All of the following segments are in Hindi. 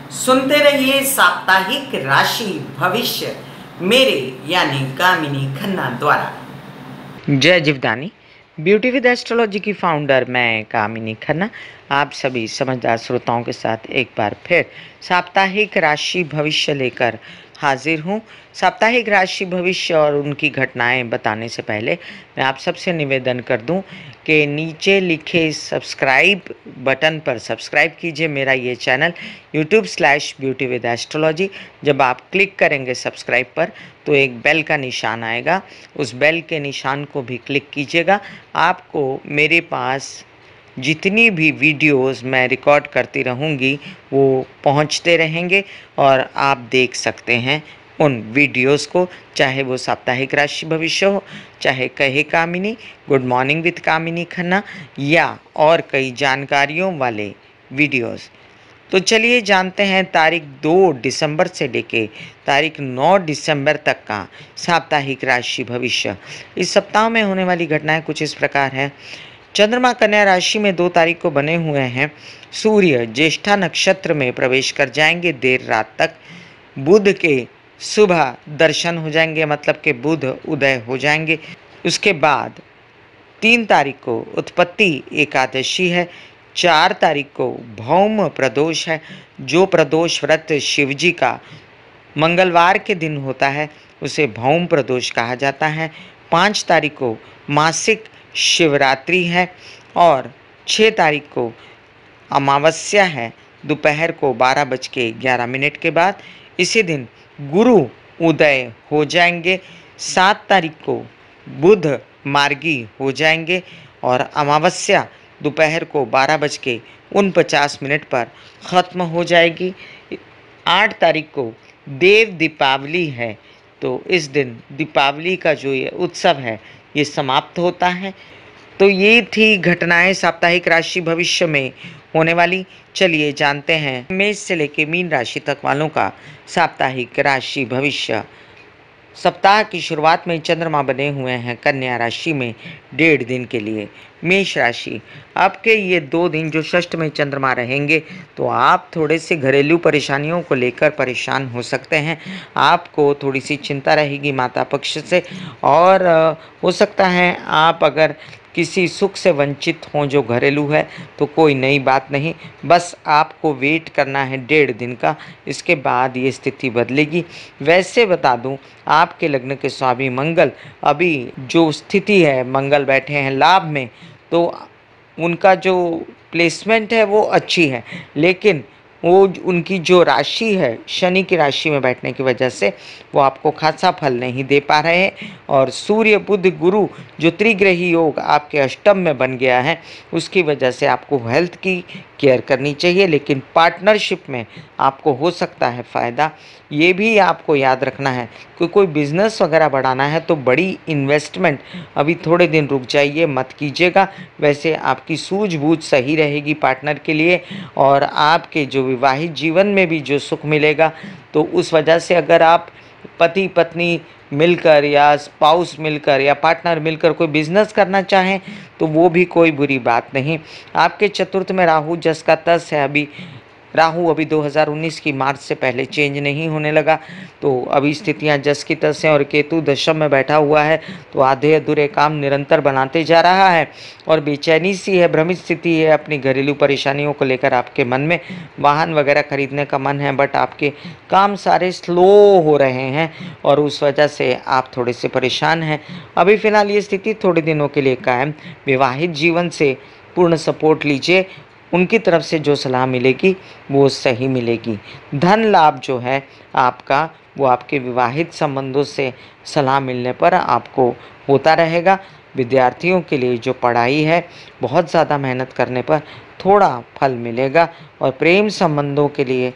सुनते रहिए साप्ताहिक राशि भविष्य मेरे यानी कामिनी खन्ना द्वारा। जय जीवदानी। ब्यूटी विद एस्ट्रोलॉजी की फाउंडर मैं कामिनी खन्ना आप सभी समझदार श्रोताओं के साथ एक बार फिर साप्ताहिक राशि भविष्य लेकर हाजिर हूँ। साप्ताहिक राशि भविष्य और उनकी घटनाएं बताने से पहले मैं आप सबसे निवेदन कर दूं कि नीचे लिखे सब्सक्राइब बटन पर सब्सक्राइब कीजिए मेरा ये चैनल YouTube/ब्यूटी विद एस्ट्रोलॉजी। जब आप क्लिक करेंगे सब्सक्राइब पर तो एक बेल का निशान आएगा, उस बेल के निशान को भी क्लिक कीजिएगा। आपको मेरे पास जितनी भी वीडियोस मैं रिकॉर्ड करती रहूँगी वो पहुँचते रहेंगे और आप देख सकते हैं उन वीडियोस को, चाहे वो साप्ताहिक राशि भविष्य हो, चाहे कहे कामिनी, गुड मॉर्निंग विद कामिनी खन्ना या और कई जानकारियों वाले वीडियोस। तो चलिए जानते हैं तारीख 2 दिसंबर से लेके तारीख 9 दिसंबर तक का साप्ताहिक राशि भविष्य। इस सप्ताह में होने वाली घटनाएं कुछ इस प्रकार है। चंद्रमा कन्या राशि में 2 तारीख को बने हुए हैं। सूर्य ज्येष्ठा नक्षत्र में प्रवेश कर जाएंगे देर रात तक। बुध के सुबह दर्शन हो जाएंगे, मतलब कि बुध उदय हो जाएंगे। उसके बाद 3 तारीख को उत्पत्ति एकादशी है। 4 तारीख को भौम प्रदोष है। जो प्रदोष व्रत शिवजी का मंगलवार के दिन होता है उसे भौम प्रदोष कहा जाता है। 5 तारीख को मासिक शिवरात्रि है और 6 तारीख को अमावस्या है दोपहर को 12:11 के बाद। इसी दिन गुरु उदय हो जाएंगे। 7 तारीख को बुध मार्गी हो जाएंगे और अमावस्या दोपहर को 12:49 पर ख़त्म हो जाएगी। 8 तारीख को देव दीपावली है, तो इस दिन दीपावली का जो ये उत्सव है ये समाप्त होता है। तो ये थी घटनाएं साप्ताहिक राशि भविष्य में होने वाली। चलिए जानते हैं मेष से लेके मीन राशि तक वालों का साप्ताहिक राशि भविष्य। सप्ताह की शुरुआत में चंद्रमा बने हुए हैं कन्या राशि में 1.5 दिन के लिए। मेष राशि, आपके ये 2 दिन जो षष्ठ में चंद्रमा रहेंगे तो आप थोड़े से घरेलू परेशानियों को लेकर परेशान हो सकते हैं। आपको थोड़ी सी चिंता रहेगी माता पक्ष से और हो सकता है आप अगर किसी सुख से वंचित हों जो घरेलू है तो कोई नई बात नहीं, बस आपको वेट करना है 1.5 दिन का, इसके बाद ये स्थिति बदलेगी। वैसे बता दूं आपके लग्न के स्वामी मंगल अभी जो स्थिति है, मंगल बैठे हैं लाभ में, तो उनका जो प्लेसमेंट है वो अच्छी है, लेकिन वो उनकी जो राशि है शनि की राशि में बैठने की वजह से वो आपको खासा फल नहीं दे पा रहे हैं। और सूर्य बुध गुरु जो त्रिग्रही योग आपके अष्टम में बन गया है उसकी वजह से आपको हेल्थ की केयर करनी चाहिए, लेकिन पार्टनरशिप में आपको हो सकता है फ़ायदा। ये भी आपको याद रखना है कि कोई बिज़नेस वगैरह बढ़ाना है तो बड़ी इन्वेस्टमेंट अभी थोड़े दिन रुक जाइए, मत कीजिएगा। वैसे आपकी सूझबूझ सही रहेगी पार्टनर के लिए और आपके जो विवाहित जीवन में भी जो सुख मिलेगा, तो उस वजह से अगर आप पति पत्नी मिलकर या स्पाउस मिलकर या पार्टनर मिलकर कोई बिजनेस करना चाहें तो वो भी कोई बुरी बात नहीं। आपके चतुर्थ में राहु जस का तस है। राहु अभी 2019 की मार्च से पहले चेंज नहीं होने लगा, तो अभी स्थितियां जस की तस हैं और केतु दशम में बैठा हुआ है तो आधे अधूरे काम निरंतर बनाते जा रहा है और बेचैनी सी है, भ्रमित स्थिति है अपनी घरेलू परेशानियों को लेकर आपके मन में। वाहन वगैरह खरीदने का मन है बट आपके काम सारे स्लो हो रहे हैं और उस वजह से आप थोड़े से परेशान हैं। अभी फ़िलहाल ये स्थिति थोड़े दिनों के लिए कायम। विवाहित जीवन से पूर्ण सपोर्ट लीजिए, उनकी तरफ से जो सलाह मिलेगी वो सही मिलेगी। धन लाभ जो है आपका वो आपके विवाहित संबंधों से सलाह मिलने पर आपको होता रहेगा। विद्यार्थियों के लिए जो पढ़ाई है बहुत ज़्यादा मेहनत करने पर थोड़ा फल मिलेगा और प्रेम संबंधों के लिए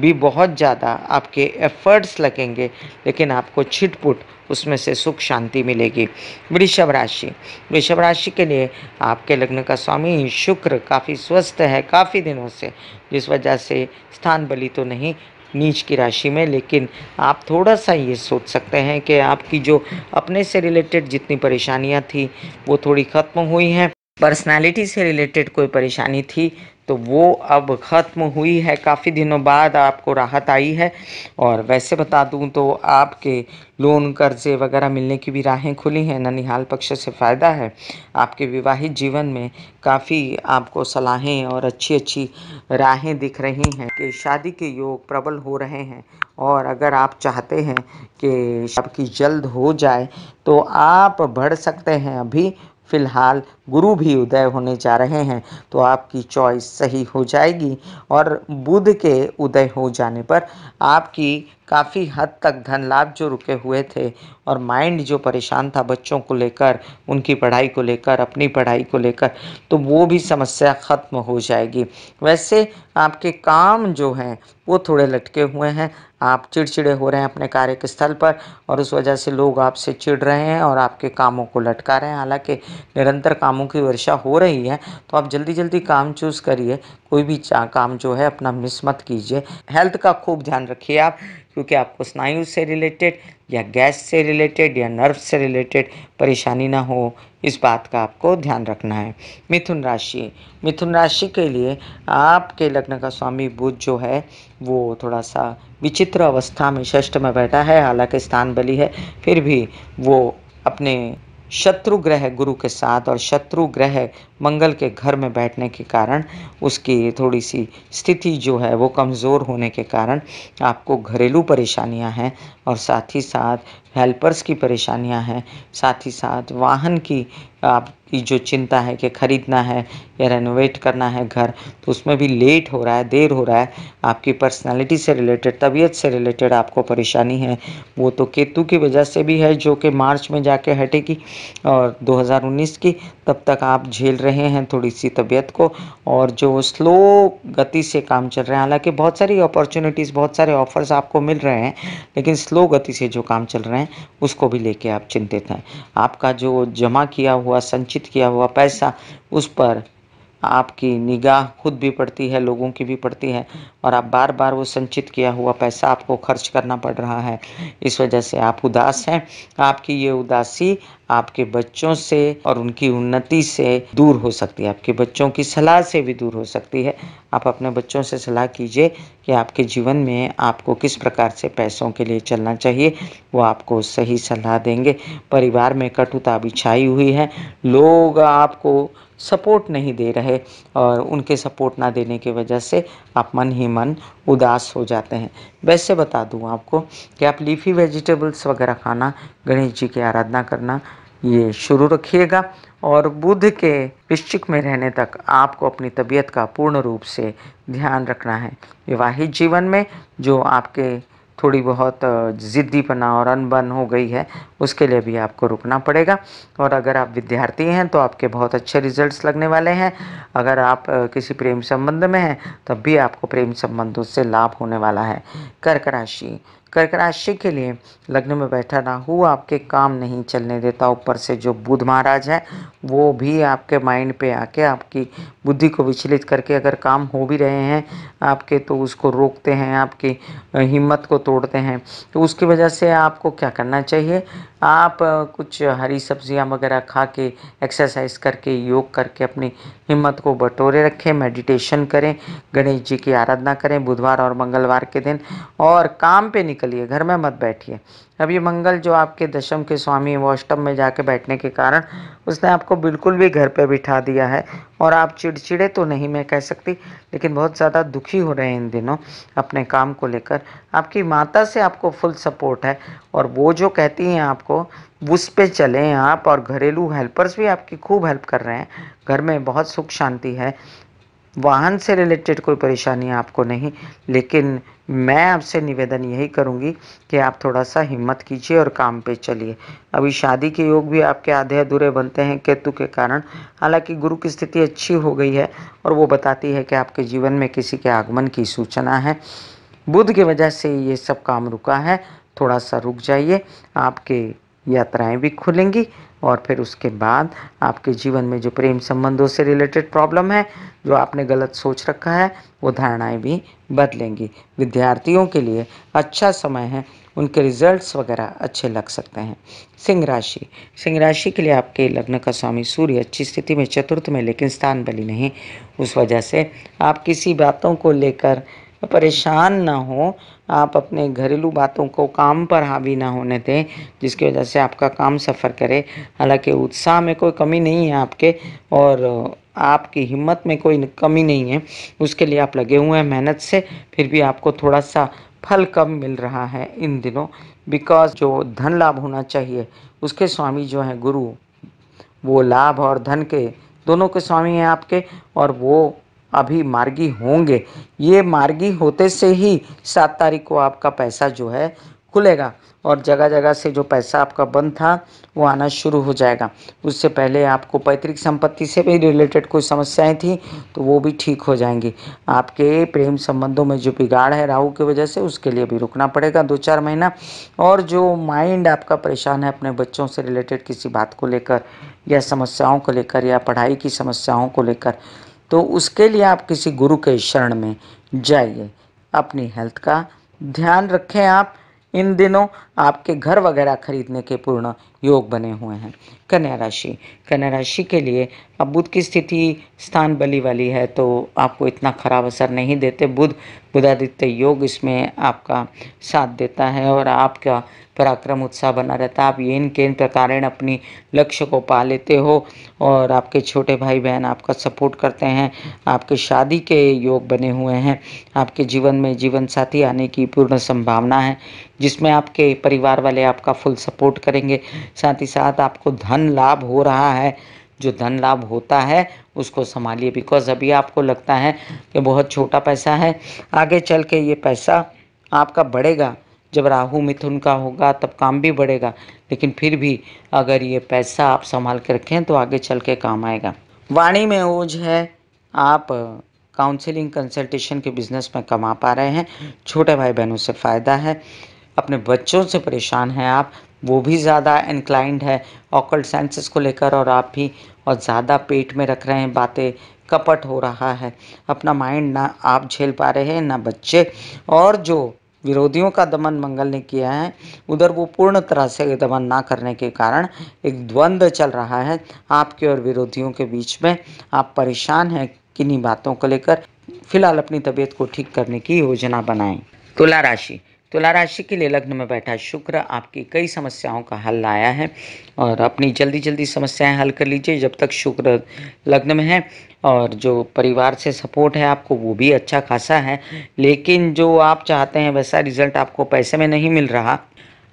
भी बहुत ज़्यादा आपके एफर्ट्स लगेंगे, लेकिन आपको छिटपुट उसमें से सुख शांति मिलेगी। वृषभ राशि के लिए आपके लग्न का स्वामी शुक्र काफ़ी स्वस्थ है काफ़ी दिनों से, जिस वजह से स्थान बली तो नहीं नीच की राशि में, लेकिन आप थोड़ा सा ये सोच सकते हैं कि आपकी जो अपने से रिलेटेड जितनी परेशानियां थी वो थोड़ी ख़त्म हुई हैं। पर्सनालिटी से रिलेटेड कोई परेशानी थी तो वो अब ख़त्म हुई है, काफ़ी दिनों बाद आपको राहत आई है। और वैसे बता दूं तो आपके लोन कर्जे वगैरह मिलने की भी राहें खुली हैं, ननिहाल पक्ष से फ़ायदा है। आपके विवाहित जीवन में काफ़ी आपको सलाहें और अच्छी अच्छी राहें दिख रही हैं कि शादी के योग प्रबल हो रहे हैं। और अगर आप चाहते हैं कि आपकी जल्द हो जाए तो आप बढ़ सकते हैं। अभी फ़िलहाल गुरु भी उदय होने जा रहे हैं, तो आपकी चॉइस सही हो जाएगी। और बुध के उदय हो जाने पर आपकी काफ़ी हद तक धन लाभ जो रुके हुए थे और माइंड जो परेशान था बच्चों को लेकर, उनकी पढ़ाई को लेकर, अपनी पढ़ाई को लेकर, तो वो भी समस्या ख़त्म हो जाएगी। वैसे आपके काम जो हैं वो थोड़े लटके हुए हैं, आप चिड़चिड़े हो रहे हैं अपने कार्यस्थल पर और उस वजह से लोग आपसे चिढ़ रहे हैं और आपके कामों को लटका रहे हैं। हालांकि निरंतर कामों की वर्षा हो रही है, तो आप जल्दी जल्दी काम चूज़ करिए। कोई भी काम जो है अपना मिस मत कीजिए। हेल्थ का खूब ध्यान रखिए आप, क्योंकि आपको स्नायु से रिलेटेड या गैस से रिलेटेड या नर्व से रिलेटेड परेशानी ना हो, इस बात का आपको ध्यान रखना है। मिथुन राशि के लिए आपके लग्न का स्वामी बुध जो है वो थोड़ा सा विचित्र अवस्था में षष्ठ में बैठा है। हालांकि स्थान बली है, फिर भी वो अपने शत्रु ग्रह गुरु के साथ और शत्रु ग्रह मंगल के घर में बैठने के कारण उसकी थोड़ी सी स्थिति जो है वो कमज़ोर होने के कारण आपको घरेलू परेशानियां हैं और साथ ही साथ हेल्पर्स की परेशानियां हैं, साथ ही साथ वाहन की आपकी जो चिंता है कि ख़रीदना है या रेनोवेट करना है घर, तो उसमें भी लेट हो रहा है, देर हो रहा है। आपकी पर्सनालिटी से रिलेटेड, तबीयत से रिलेटेड आपको परेशानी है, वो तो केतु की वजह से भी है जो कि मार्च में जाके हटेगी और 2019 की तब तक आप झेल रहे हैं थोड़ी सी तबीयत को। और जो स्लो गति से काम चल रहे हैं, हालांकि बहुत सारी अपॉर्चुनिटीज़, बहुत सारे ऑफर्स आपको मिल रहे हैं, लेकिन स्लो गति से जो काम चल रहे हैं उसको भी लेके आप चिंतित हैं। आपका जो जमा किया हुआ, संचित किया हुआ पैसा, उस पर आपकी निगाह खुद भी पड़ती है, लोगों की भी पड़ती है और आप बार बार वो संचित किया हुआ पैसा आपको खर्च करना पड़ रहा है। इस वजह से आप उदास हैं। आपकी ये उदासी आपके बच्चों से और उनकी उन्नति से दूर हो सकती है, आपके बच्चों की सलाह से भी दूर हो सकती है। आप अपने बच्चों से सलाह कीजिए कि आपके जीवन में आपको किस प्रकार से पैसों के लिए चलना चाहिए, वो आपको सही सलाह देंगे। परिवार में कटुता भी छाई हुई है, लोग आपको सपोर्ट नहीं दे रहे और उनके सपोर्ट ना देने की वजह से आप मन ही मन उदास हो जाते हैं। वैसे बता दूं आपको कि आप लीफी वेजिटेबल्स वगैरह खाना, गणेश जी की आराधना करना, ये शुरू रखिएगा। और बुध के वृश्चिक में रहने तक आपको अपनी तबीयत का पूर्ण रूप से ध्यान रखना है। विवाहित जीवन में जो आपके थोड़ी बहुत ज़िद्दीपना और अनबन हो गई है, उसके लिए भी आपको रुकना पड़ेगा। और अगर आप विद्यार्थी हैं तो आपके बहुत अच्छे रिजल्ट्स लगने वाले हैं। अगर आप किसी प्रेम संबंध में हैं तब भी आपको प्रेम संबंधों से लाभ होने वाला है। कर्क राशि के लिए लग्न में बैठा राहु आपके काम नहीं चलने देता। ऊपर से जो बुध महाराज है वो भी आपके माइंड पे आके आपकी बुद्धि को विचलित करके अगर काम हो भी रहे हैं आपके, तो उसको रोकते हैं, आपकी हिम्मत को तोड़ते हैं। तो उसकी वजह से आपको क्या करना चाहिए, आप कुछ हरी सब्जियां वगैरह खा के, एक्सरसाइज करके, योग करके अपनी हिम्मत को बटोरे रखें, मेडिटेशन करें, गणेश जी की आराधना करें बुधवार और मंगलवार के दिन, और काम पे निकलिए, घर में मत बैठिए। अब ये मंगल जो आपके दशम के स्वामी है वो अष्टम में जाके बैठने के कारण उसने आपको बिल्कुल भी घर पे बिठा दिया है और आप चिड़चिड़े तो नहीं मैं कह सकती, लेकिन बहुत ज़्यादा दुखी हो रहे हैं इन दिनों अपने काम को लेकर। आपकी माता से आपको फुल सपोर्ट है और वो जो कहती हैं आपको उस पे चलें आप, और घरेलू हेल्पर्स भी आपकी खूब हेल्प कर रहे हैं। घर में बहुत सुख शांति है। वाहन से रिलेटेड कोई परेशानी आपको नहीं, लेकिन मैं आपसे निवेदन यही करूंगी कि आप थोड़ा सा हिम्मत कीजिए और काम पे चलिए। अभी शादी के योग भी आपके आधे अधूरे बनते हैं केतु के कारण। हालांकि गुरु की स्थिति अच्छी हो गई है और वो बताती है कि आपके जीवन में किसी के आगमन की सूचना है। बुध की वजह से ये सब काम रुका है, थोड़ा सा रुक जाइए, आपके यात्राएं भी खुलेंगी और फिर उसके बाद आपके जीवन में जो प्रेम संबंधों से रिलेटेड प्रॉब्लम है, जो आपने गलत सोच रखा है, वो धारणाएं भी बदलेंगी। विद्यार्थियों के लिए अच्छा समय है, उनके रिजल्ट्स वगैरह अच्छे लग सकते हैं। सिंह राशि के लिए आपके लग्न का स्वामी सूर्य अच्छी स्थिति में चतुर्थ में, लेकिन स्थान बली नहीं। उस वजह से आप किसी बातों को लेकर परेशान ना हो। आप अपने घरेलू बातों को काम पर हावी ना होने दें, जिसकी वजह से आपका काम सफ़र करे। हालांकि उत्साह में कोई कमी नहीं है आपके, और आपकी हिम्मत में कोई कमी नहीं है। उसके लिए आप लगे हुए हैं मेहनत से, फिर भी आपको थोड़ा सा फल कम मिल रहा है इन दिनों। बिकॉज जो धन लाभ होना चाहिए, उसके स्वामी जो हैं गुरु, वो लाभ और धन के दोनों के स्वामी हैं आपके, और वो अभी मार्गी होंगे। ये मार्गी होते से ही 7 तारीख को आपका पैसा जो है खुलेगा, और जगह जगह से जो पैसा आपका बंद था वो आना शुरू हो जाएगा। उससे पहले आपको पैतृक संपत्ति से भी रिलेटेड कोई समस्याएं थी, तो वो भी ठीक हो जाएंगी। आपके प्रेम संबंधों में जो बिगाड़ है राहु की वजह से, उसके लिए भी रुकना पड़ेगा 2-4 महीना। और जो माइंड आपका परेशान है अपने बच्चों से रिलेटेड किसी बात को लेकर, या समस्याओं को लेकर, या पढ़ाई की समस्याओं को लेकर, तो उसके लिए आप किसी गुरु के शरण में जाइए। अपनी हेल्थ का ध्यान रखें। आप इन दिनों आपके घर वगैरह खरीदने के पूर्ण योग बने हुए हैं। कन्या राशि के लिए अब बुध की स्थिति स्थान बली वाली है, तो आपको इतना खराब असर नहीं देते। बुधादित्य योग इसमें आपका साथ देता है, और आपका पराक्रम उत्साह बना रहता है। आप येन केन प्रकारेण अपनी लक्ष्य को पा लेते हो, और आपके छोटे भाई बहन आपका सपोर्ट करते हैं। आपके शादी के योग बने हुए हैं। आपके जीवन में जीवन साथी आने की पूर्ण संभावना है, जिसमें आपके परिवार वाले आपका फुल सपोर्ट करेंगे। साथ ही साथ आपको धन लाभ हो रहा है। जो धन लाभ होता है उसको संभालिए, बिकॉज अभी आपको लगता है कि बहुत छोटा पैसा है। आगे चल के ये पैसा आपका बढ़ेगा। जब राहु मिथुन का होगा तब काम भी बढ़ेगा, लेकिन फिर भी अगर ये पैसा आप संभाल के रखें तो आगे चल के काम आएगा। वाणी में ओज है। आप काउंसलिंग कंसल्टेशन के बिजनेस में कमा पा रहे हैं। छोटे भाई बहनों से फ़ायदा है। अपने बच्चों से परेशान हैं आप, वो भी ज़्यादा इंक्लाइंड है ऑकल्ट साइंसेस को लेकर, और आप भी और ज़्यादा पेट में रख रहे हैं बातें, कपट हो रहा है। अपना माइंड ना आप झेल पा रहे हैं ना बच्चे। और जो विरोधियों का दमन मंगल ने किया है, उधर वो पूर्ण तरह से दमन ना करने के कारण एक द्वंद्व चल रहा है आपके और विरोधियों के बीच में। आप परेशान हैं किन्हीं बातों को लेकर। फिलहाल अपनी तबीयत को ठीक करने की योजना बनाएं। तुला राशि के लिए लग्न में बैठा शुक्र आपकी कई समस्याओं का हल लाया है, और अपनी जल्दी जल्दी समस्याएं हल कर लीजिए जब तक शुक्र लग्न में है। और जो परिवार से सपोर्ट है आपको, वो भी अच्छा खासा है, लेकिन जो आप चाहते हैं वैसा रिजल्ट आपको पैसे में नहीं मिल रहा।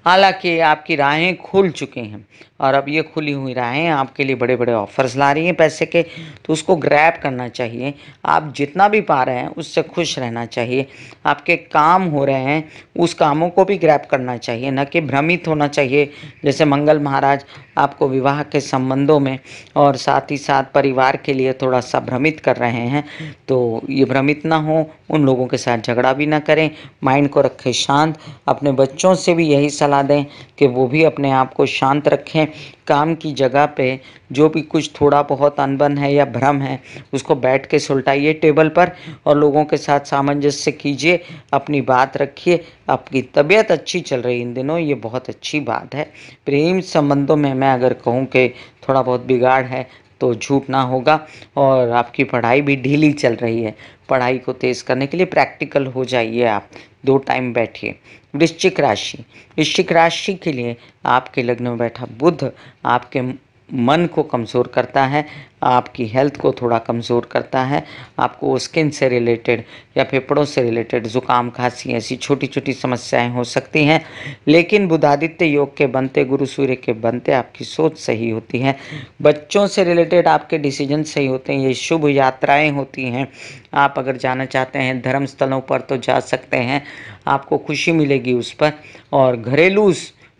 हालांकि आपकी राहें खुल चुकी हैं, और अब ये खुली हुई राहें आपके लिए बड़े बड़े ऑफर्स ला रही हैं पैसे के, तो उसको ग्रैब करना चाहिए। आप जितना भी पा रहे हैं उससे खुश रहना चाहिए। आपके काम हो रहे हैं, उस कामों को भी ग्रैब करना चाहिए, न कि भ्रमित होना चाहिए। जैसे मंगल महाराज आपको विवाह के संबंधों में और साथ ही साथ परिवार के लिए थोड़ा सा भ्रमित कर रहे हैं, तो ये भ्रमित ना हो। उन लोगों के साथ झगड़ा भी ना करें, माइंड को रखें शांत। अपने बच्चों से भी यही सलाह दें कि वो भी अपने आप को शांत रखें। काम की जगह पे जो भी कुछ थोड़ा बहुत अनबन है या भ्रम है, उसको बैठ के सुलटाइए टेबल पर, और लोगों के साथ सामंजस्य कीजिए, अपनी बात रखिए। आपकी तबीयत अच्छी चल रही इन दिनों, ये बहुत अच्छी बात है। प्रेम संबंधों में मैं अगर कहूँ कि थोड़ा बहुत बिगाड़ है तो झूठ ना होगा। और आपकी पढ़ाई भी ढीली चल रही है। पढ़ाई को तेज़ करने के लिए प्रैक्टिकल हो जाइए आप, 2 टाइम बैठिए। वृश्चिक राशि के लिए आपके लग्न में बैठा बुध आपके मन को कमज़ोर करता है, आपकी हेल्थ को थोड़ा कमज़ोर करता है। आपको स्किन से रिलेटेड या फेफड़ों से रिलेटेड ज़ुकाम खांसी ऐसी छोटी छोटी समस्याएं हो सकती हैं, लेकिन बुधादित्य योग के बनते, गुरु सूर्य के बनते आपकी सोच सही होती है। बच्चों से रिलेटेड आपके डिसीजन सही होते हैं। ये शुभ यात्राएं होती हैं। आप अगर जाना चाहते हैं धर्म स्थलों पर तो जा सकते हैं, आपको खुशी मिलेगी उस पर। और घरेलू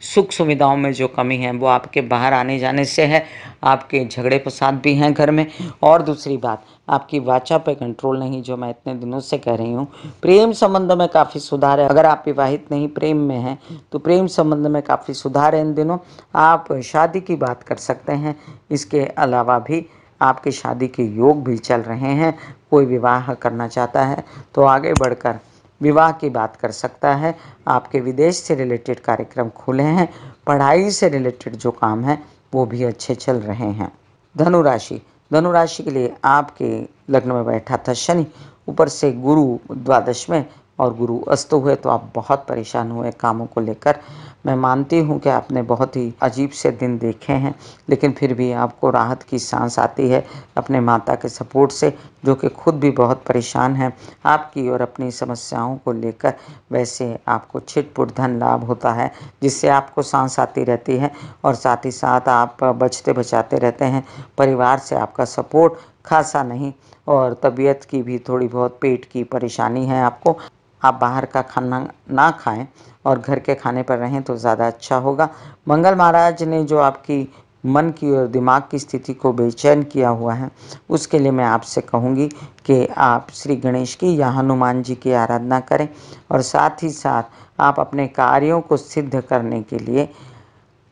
सुख सुविधाओं में जो कमी है वो आपके बाहर आने जाने से है, आपके झगड़े फसाद भी हैं घर में। और दूसरी बात, आपकी वाचा पे कंट्रोल नहीं, जो मैं इतने दिनों से कह रही हूँ। प्रेम संबंध में काफ़ी सुधार है। अगर आप विवाहित नहीं प्रेम में हैं तो प्रेम संबंध में काफ़ी सुधार है इन दिनों। आप शादी की बात कर सकते हैं। इसके अलावा भी आपकी शादी के योग भी चल रहे हैं। कोई विवाह करना चाहता है तो आगे बढ़कर विवाह की बात कर सकता है। आपके विदेश से रिलेटेड कार्यक्रम खुले हैं। पढ़ाई से रिलेटेड जो काम है वो भी अच्छे चल रहे हैं। धनु राशि, धनु राशि के लिए आपके लग्न में बैठा था शनि, ऊपर से गुरु द्वादश में और गुरु अस्त हुए, तो आप बहुत परेशान हुए कामों को लेकर। मैं मानती हूँ कि आपने बहुत ही अजीब से दिन देखे हैं, लेकिन फिर भी आपको राहत की सांस आती है अपने माता के सपोर्ट से, जो कि खुद भी बहुत परेशान हैं आपकी और अपनी समस्याओं को लेकर। वैसे आपको छिटपुट धन लाभ होता है, जिससे आपको सांस आती रहती है और साथ ही साथ आप बचते बचाते रहते हैं। परिवार से आपका सपोर्ट खासा नहीं, और तबीयत की भी थोड़ी बहुत पेट की परेशानी है आपको। आप बाहर का खाना ना खाएं और घर के खाने पर रहें तो ज़्यादा अच्छा होगा। मंगल महाराज ने जो आपकी मन की और दिमाग की स्थिति को बेचैन किया हुआ है, उसके लिए मैं आपसे कहूँगी कि आप श्री गणेश की या हनुमान जी की आराधना करें, और साथ ही साथ आप अपने कार्यों को सिद्ध करने के लिए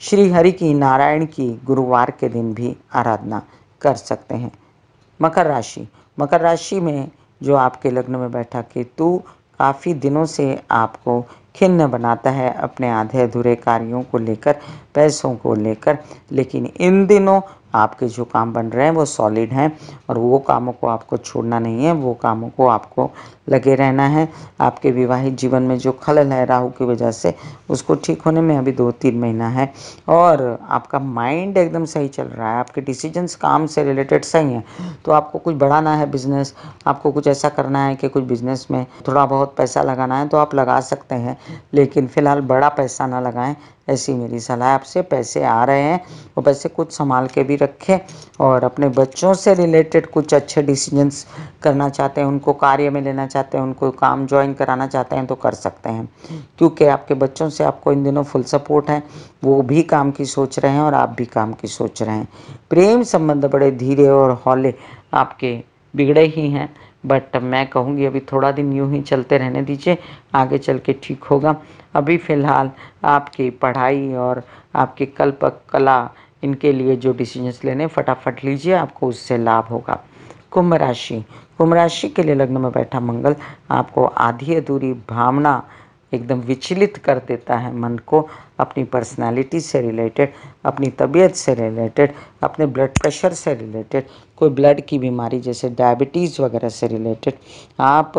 श्री हरि की, नारायण की गुरुवार के दिन भी आराधना कर सकते हैं। मकर राशि, मकर राशि में जो आपके लग्न में बैठा केतु काफ़ी दिनों से आपको खिन्न बनाता है अपने आधे अधूरे कार्यों को लेकर, पैसों को लेकर। लेकिन इन दिनों आपके जो काम बन रहे हैं वो सॉलिड हैं, और वो कामों को आपको छोड़ना नहीं है, वो कामों को आपको लगे रहना है। आपके विवाहित जीवन में जो खलल है राहु की वजह से, उसको ठीक होने में अभी 2-3 महीना है। और आपका माइंड एकदम सही चल रहा है, आपके डिसीजंस काम से रिलेटेड सही हैं। तो आपको कुछ बढ़ाना है बिजनेस, आपको कुछ ऐसा करना है कि कुछ बिजनेस में थोड़ा बहुत पैसा लगाना है तो आप लगा सकते हैं, लेकिन फ़िलहाल बड़ा पैसा ना लगाएं, ऐसी मेरी सलाह आपसे। पैसे आ रहे हैं वो पैसे कुछ संभाल के भी रखें, और अपने बच्चों से रिलेटेड कुछ अच्छे डिसीजंस करना चाहते हैं, उनको कार्य में लेना चाहते हैं, उनको काम ज्वाइन कराना चाहते हैं तो कर सकते हैं, क्योंकि आपके बच्चों से आपको इन दिनों फुल सपोर्ट है। वो भी काम की सोच रहे हैं और आप भी काम की सोच रहे हैं। प्रेम संबंध बड़े धीरे और हौले आपके बिगड़े ही हैं, बट मैं कहूँगी अभी थोड़ा दिन यूं ही चलते रहने दीजिए, आगे चल के ठीक होगा। अभी फ़िलहाल आपकी पढ़ाई और आपकी कल्प कला, इनके लिए जो डिसीजंस लेने फटाफट लीजिए, आपको उससे लाभ होगा। कुंभ राशि, कुंभ राशि के लिए लग्न में बैठा मंगल आपको आधी अधूरी भावना एकदम विचलित कर देता है मन को, अपनी पर्सनालिटी से रिलेटेड, अपनी तबीयत से रिलेटेड, अपने ब्लड प्रेशर से रिलेटेड, कोई ब्लड की बीमारी जैसे डायबिटीज़ वगैरह से रिलेटेड आप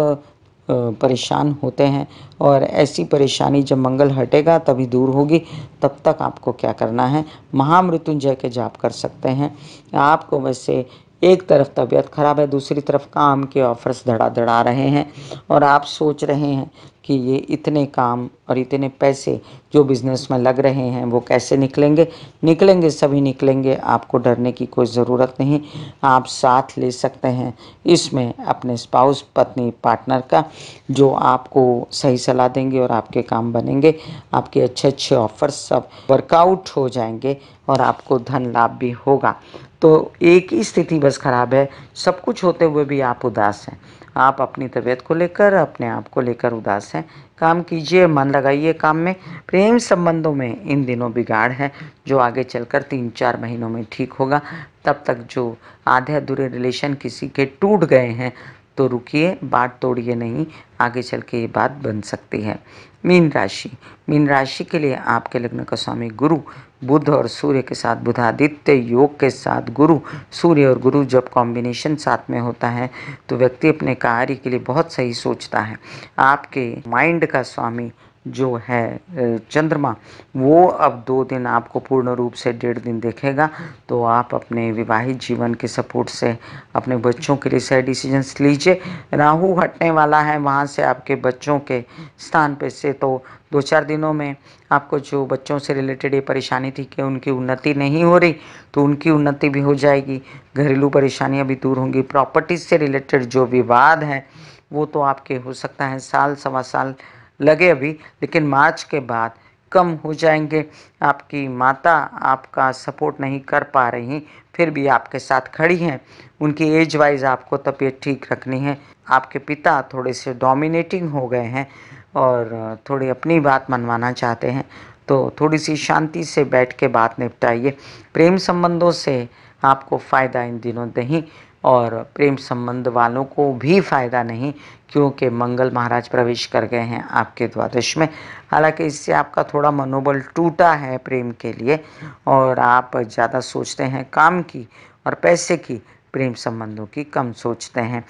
परेशान होते हैं। और ऐसी परेशानी जब मंगल हटेगा तभी दूर होगी। तब तक आपको क्या करना है, महामृत्युंजय के जाप कर सकते हैं। आपको वैसे एक तरफ तबीयत खराब है, दूसरी तरफ काम के ऑफर्स धड़ाधड़ आ रहे हैं, और आप सोच रहे हैं कि ये इतने काम और इतने पैसे जो बिज़नेस में लग रहे हैं वो कैसे निकलेंगे। निकलेंगे, सभी निकलेंगे, आपको डरने की कोई ज़रूरत नहीं। आप साथ ले सकते हैं इसमें अपने स्पाउस, पत्नी, पार्टनर का, जो आपको सही सलाह देंगे और आपके काम बनेंगे। आपके अच्छे अच्छे ऑफर्स सब वर्कआउट हो जाएंगे और आपको धन लाभ भी होगा। तो एक ही स्थिति बस खराब है, सब कुछ होते हुए भी आप उदास हैं। आप अपनी तबीयत को लेकर, अपने आप को लेकर उदास हैं। काम कीजिए, मन लगाइए काम में। प्रेम संबंधों में इन दिनों बिगाड़ है, जो आगे चलकर 3-4 महीनों में ठीक होगा। तब तक जो आधे अधूरे रिलेशन किसी के टूट गए हैं तो रुकिए, बात तोड़िए नहीं, आगे चल के ये बात बन सकती है। मीन राशि, मीन राशि के लिए आपके लग्न का स्वामी गुरु बुध और सूर्य के साथ, बुधादित्य योग के साथ गुरु, सूर्य और गुरु जब कॉम्बिनेशन साथ में होता है तो व्यक्ति अपने कार्य के लिए बहुत सही सोचता है। आपके माइंड का स्वामी जो है चंद्रमा, वो अब 2 दिन आपको पूर्ण रूप से 1.5 दिन देखेगा। तो आप अपने विवाहित जीवन के सपोर्ट से अपने बच्चों के लिए सही डिसीजंस लीजिए। राहु हटने वाला है वहाँ से आपके बच्चों के स्थान पे से, तो 2-4 दिनों में आपको जो बच्चों से रिलेटेड ये परेशानी थी कि उनकी उन्नति नहीं हो रही, तो उनकी उन्नति भी हो जाएगी। घरेलू परेशानियां भी दूर होंगी। प्रॉपर्टीज से रिलेटेड जो विवाद हैं वो तो आपके हो सकता है साल सवा साल लगे अभी, लेकिन मार्च के बाद कम हो जाएंगे। आपकी माता आपका सपोर्ट नहीं कर पा रही, फिर भी आपके साथ खड़ी हैं। उनकी एज वाइज आपको तबीयत ठीक रखनी है। आपके पिता थोड़े से डोमिनेटिंग हो गए हैं और थोड़ी अपनी बात मनवाना चाहते हैं, तो थोड़ी सी शांति से बैठ के बात निपटाइए। प्रेम संबंधों से आपको फ़ायदा इन दिनों नहीं, और प्रेम संबंध वालों को भी फ़ायदा नहीं, क्योंकि मंगल महाराज प्रवेश कर गए हैं आपके द्वादश में। हालांकि इससे आपका थोड़ा मनोबल टूटा है प्रेम के लिए, और आप ज़्यादा सोचते हैं काम की और पैसे की, प्रेम संबंधों की कम सोचते हैं।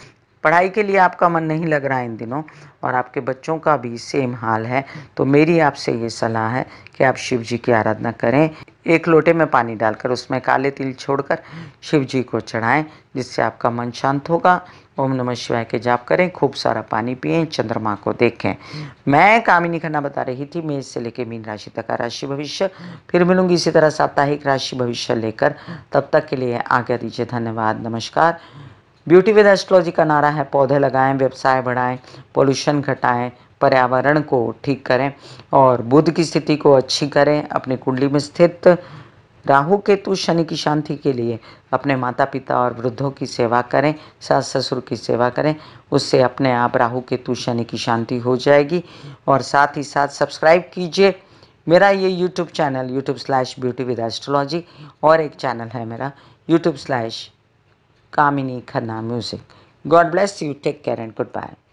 पढ़ाई के लिए आपका मन नहीं लग रहा है इन दिनों, और आपके बच्चों का भी सेम हाल है। तो मेरी आपसे ये सलाह है कि आप शिव जी की आराधना करें। एक लोटे में पानी डालकर उसमें काले तिल छोड़कर शिव जी को चढ़ाएं, जिससे आपका मन शांत होगा। ओम नमः शिवाय के जाप करें, खूब सारा पानी पिएं, चंद्रमा को देखें। मैं कामिनी खन्ना बता रही थी मेष से लेकर मीन राशि तक का राशि भविष्य। फिर मिलूंगी इसी तरह साप्ताहिक राशि भविष्य लेकर। तब तक के लिए आज्ञा दीजिए। धन्यवाद, नमस्कार। ब्यूटी विद एस्ट्रोलॉजी का नारा है पौधे लगाएं, व्यवसाय बढ़ाएं, पोल्यूशन घटाएं, पर्यावरण को ठीक करें और बुध की स्थिति को अच्छी करें। अपनी कुंडली में स्थित राहु केतु शनि की शांति के लिए अपने माता पिता और वृद्धों की सेवा करें, सास ससुर की सेवा करें। उससे अपने आप राहु केतु शनि की शांति हो जाएगी। और साथ ही साथ सब्सक्राइब कीजिए मेरा ये यूट्यूब चैनल YouTube/ब्यूटी विद एस्ट्रोलॉजी, और एक चैनल है मेरा YouTube/Kamini Khanna Music. God bless you. Take care and goodbye.